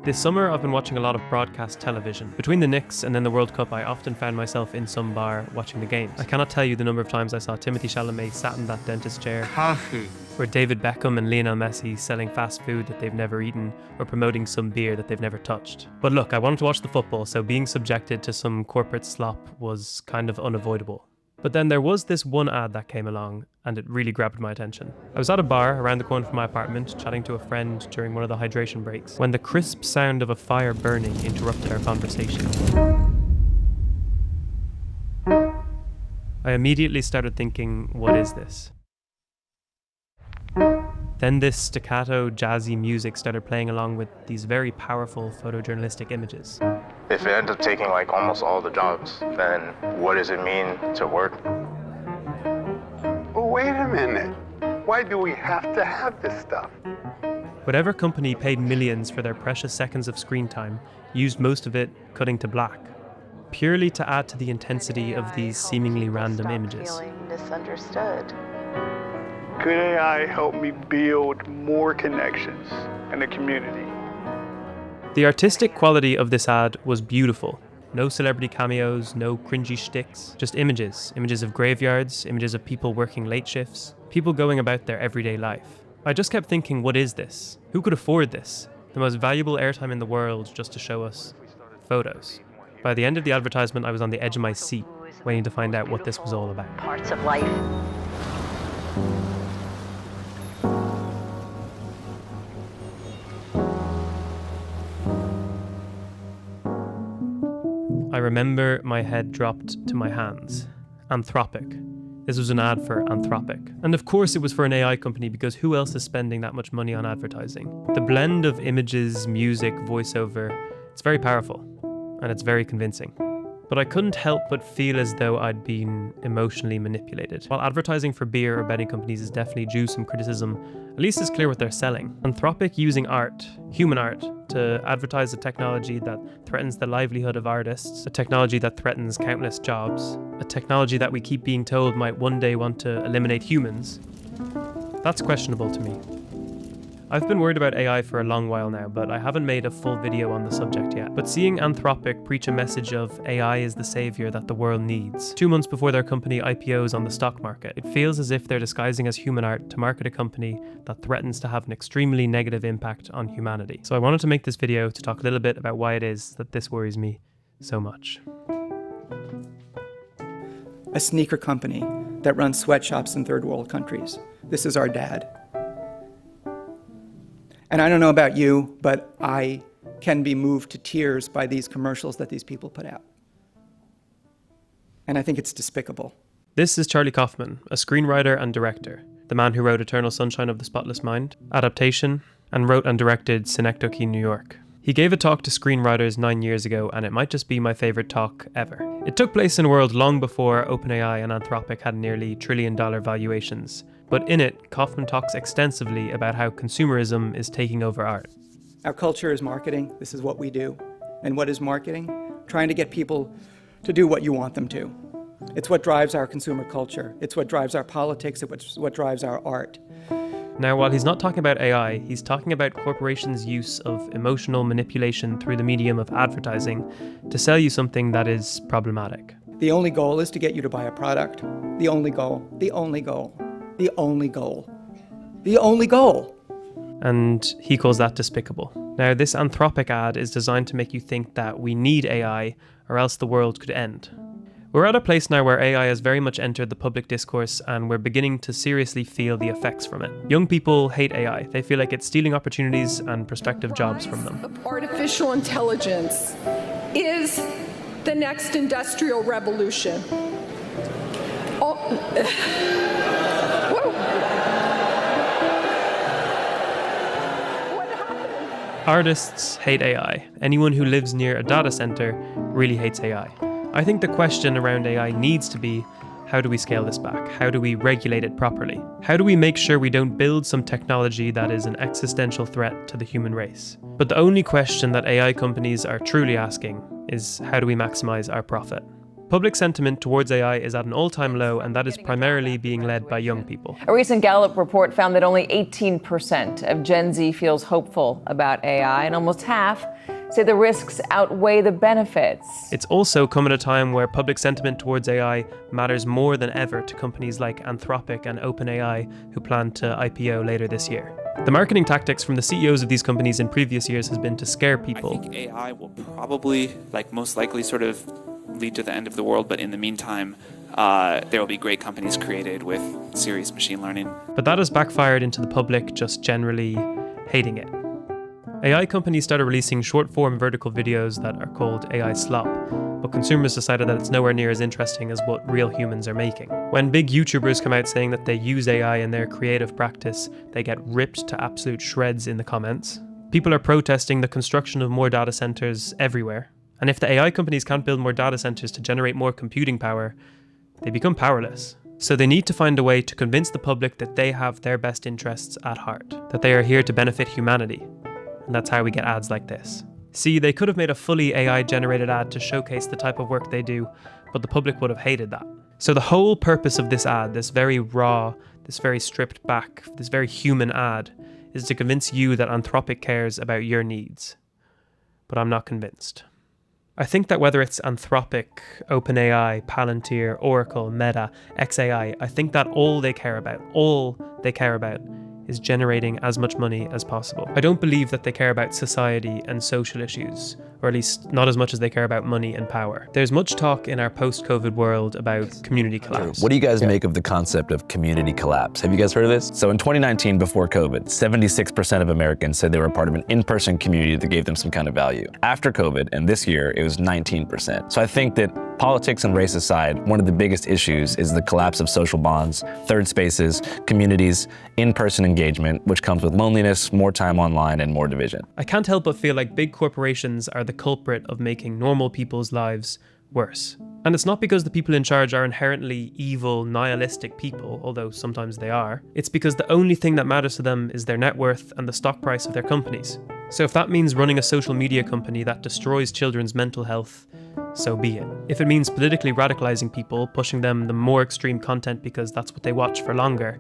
This summer, I've been watching a lot of broadcast television. Between the Knicks and then the World Cup, I often found myself in some bar watching the games. I cannot tell you the number of times I saw Timothée Chalamet sat in that dentist chair, Coffee. or David Beckham and Lionel Messi selling fast food that they've never eaten, or promoting some beer that they've never touched. But look, I wanted to watch the football, so being subjected to some corporate slop was kind of unavoidable. But then there was this one ad that came along, and it really grabbed my attention. I was at a bar around the corner from my apartment, chatting to a friend during one of the hydration breaks, when the crisp sound of a fire burning interrupted our conversation. I immediately started thinking, what is this? Then this staccato, jazzy music started playing along with these very powerful photojournalistic images. If it ends up taking like almost all the jobs, then what does it mean to work? Well, wait a minute. Why do we have to have this stuff? Whatever company paid millions for their precious seconds of screen time used most of it cutting to black, purely to add to the intensity of these seemingly random images. Feeling misunderstood. Could AI help me build more connections in the community? The artistic quality of this ad was beautiful. No celebrity cameos, no cringy shticks, just images. Images of graveyards, images of people working late shifts, people going about their everyday life. I just kept thinking, what is this? Who could afford this? The most valuable airtime in the world just to show us photos. By the end of the advertisement, I was on the edge of my seat, waiting to find out what this was all about. Parts of life. I remember my head dropped to my hands. Anthropic. This was an ad for Anthropic. And of course it was for an AI company, because who else is spending that much money on advertising? The blend of images, music, voiceover, it's very powerful. And it's very convincing. But I couldn't help but feel as though I'd been emotionally manipulated. While advertising for beer or betting companies is definitely due some criticism, at least it's clear what they're selling. Anthropic using art, human art, to advertise a technology that threatens the livelihood of artists, a technology that threatens countless jobs, a technology that we keep being told might one day want to eliminate humans, that's questionable to me. I've been worried about AI for a long while now, but I haven't made a full video on the subject yet. But seeing Anthropic preach a message of AI is the savior that the world needs, 2 months before their company IPOs on the stock market, it feels as if they're disguising as human art to market a company that threatens to have an extremely negative impact on humanity. So I wanted to make this video to talk a little bit about why it is that this worries me so much. A sneaker company that runs sweatshops in third world countries. This is our dad. And I don't know about you, but I can be moved to tears by these commercials that these people put out. And I think it's despicable. This is Charlie Kaufman, a screenwriter and director, the man who wrote Eternal Sunshine of the Spotless Mind, Adaptation, and wrote and directed Synecdoche, New York. He gave a talk to screenwriters 9 years ago, and it might just be my favorite talk ever. It took place in a world long before OpenAI and Anthropic had nearly trillion-dollar valuations. But in it, Kaufman talks extensively about how consumerism is taking over art. Our culture is marketing. This is what we do. And what is marketing? Trying to get people to do what you want them to. It's what drives our consumer culture. It's what drives our politics. It's what drives our art. Now, while he's not talking about AI, he's talking about corporations' use of emotional manipulation through the medium of advertising to sell you something that is problematic. The only goal is to get you to buy a product. The only goal. The only goal. The only goal. The only goal. And he calls that despicable. Now, this Anthropic ad is designed to make you think that we need AI or else the world could end. We're at a place now where AI has very much entered the public discourse, and we're beginning to seriously feel the effects from it. Young people hate AI. They feel like it's stealing opportunities and prospective jobs from them. Artificial intelligence is the next industrial revolution. Artists hate AI. Anyone who lives near a data center really hates AI. I think the question around AI needs to be, how do we scale this back? How do we regulate it properly? How do we make sure we don't build some technology that is an existential threat to the human race? But the only question that AI companies are truly asking is, how do we maximize our profit? Public sentiment towards AI is at an all-time low, and that is primarily being led by young people. A recent Gallup report found that only 18% of Gen Z feels hopeful about AI, and almost half say the risks outweigh the benefits. It's also come at a time where public sentiment towards AI matters more than ever to companies like Anthropic and OpenAI, who plan to IPO later this year. The marketing tactics from the CEOs of these companies in previous years has been to scare people. I think AI will probably, most likely, sort of lead to the end of the world, but in the meantime, there will be great companies created with serious machine learning. But that has backfired into the public just generally hating it. AI companies started releasing short-form vertical videos that are called AI slop, but consumers decided that it's nowhere near as interesting as what real humans are making. When big YouTubers come out saying that they use AI in their creative practice, they get ripped to absolute shreds in the comments. People are protesting the construction of more data centers everywhere. And if the AI companies can't build more data centers to generate more computing power, they become powerless. So they need to find a way to convince the public that they have their best interests at heart, that they are here to benefit humanity. And that's how we get ads like this. See, they could have made a fully AI-generated ad to showcase the type of work they do, but the public would have hated that. So the whole purpose of this ad, this very raw, this very stripped back, this very human ad, is to convince you that Anthropic cares about your needs. But I'm not convinced. I think that whether it's Anthropic, OpenAI, Palantir, Oracle, Meta, xAI, I think that all they care about is generating as much money as possible. I don't believe that they care about society and social issues, or at least not as much as they care about money and power. There's much talk in our post-COVID world about community collapse. What do you guys make of the concept of community collapse? Have you guys heard of this? So in 2019, before COVID, 76% of Americans said they were a part of an in-person community that gave them some kind of value. After COVID, and this year, it was 19%. So I think that politics and race aside, one of the biggest issues is the collapse of social bonds, third spaces, communities, in-person engagement, which comes with loneliness, more time online, and more division. I can't help but feel like big corporations are the culprit of making normal people's lives worse. And it's not because the people in charge are inherently evil, nihilistic people, although sometimes they are. It's because the only thing that matters to them is their net worth and the stock price of their companies. So if that means running a social media company that destroys children's mental health, so be it. If it means politically radicalizing people, pushing them the more extreme content because that's what they watch for longer,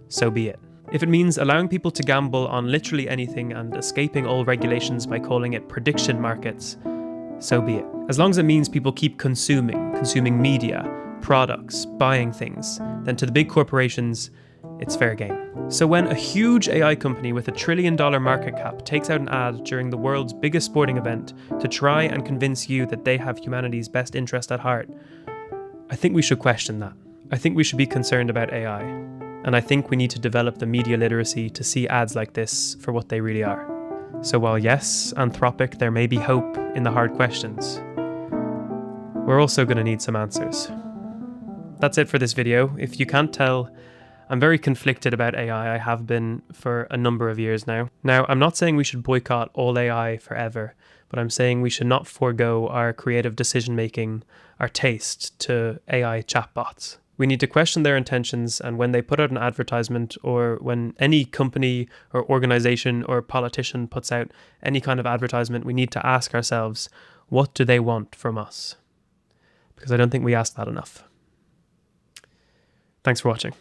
so be it. If it means allowing people to gamble on literally anything and escaping all regulations by calling it prediction markets, so be it. As long as it means people keep consuming media, products, buying things, then to the big corporations, it's fair game. So when a huge AI company with $1 trillion market cap takes out an ad during the world's biggest sporting event to try and convince you that they have humanity's best interest at heart, I think we should question that. I think we should be concerned about AI. And I think we need to develop the media literacy to see ads like this for what they really are. So while yes, Anthropic, there may be hope in the hard questions, we're also going to need some answers. That's it for this video. If you can't tell, I'm very conflicted about AI. I have been for a number of years now. Now, I'm not saying we should boycott all AI forever, but I'm saying we should not forego our creative decision-making, our taste to AI chatbots. We need to question their intentions, and when they put out an advertisement, or when any company or organization or politician puts out any kind of advertisement, we need to ask ourselves, what do they want from us? Because I don't think we ask that enough. Thanks for watching.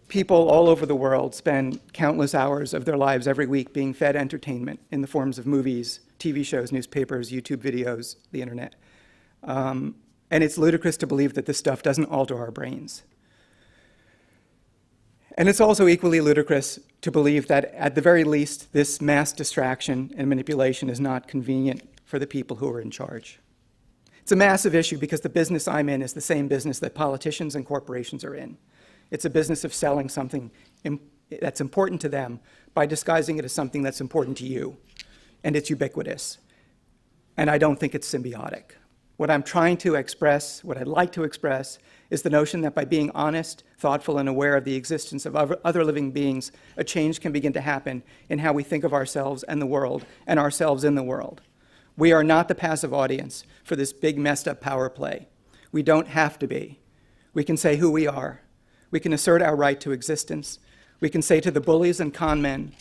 People all over the world spend countless hours of their lives every week being fed entertainment in the forms of movies, TV shows, newspapers, YouTube videos, the internet. And it's ludicrous to believe that this stuff doesn't alter our brains. And it's also equally ludicrous to believe that, at the very least, this mass distraction and manipulation is not convenient for the people who are in charge. It's a massive issue because the business I'm in is the same business that politicians and corporations are in. It's a business of selling something that's important to them by disguising it as something that's important to you. And it's ubiquitous. And I don't think it's symbiotic. What I'm trying to express, what I'd like to express, is the notion that by being honest, thoughtful, and aware of the existence of other living beings, a change can begin to happen in how we think of ourselves and the world, and ourselves in the world. We are not the passive audience for this big messed up power play. We don't have to be. We can say who we are. We can assert our right to existence. We can say to the bullies and con men,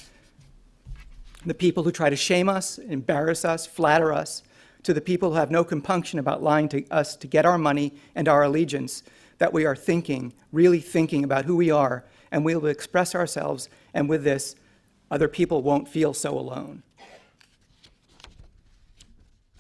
the people who try to shame us, embarrass us, flatter us, to the people who have no compunction about lying to us to get our money and our allegiance, that we are thinking, really thinking about who we are, and we will express ourselves, and with this, other people won't feel so alone.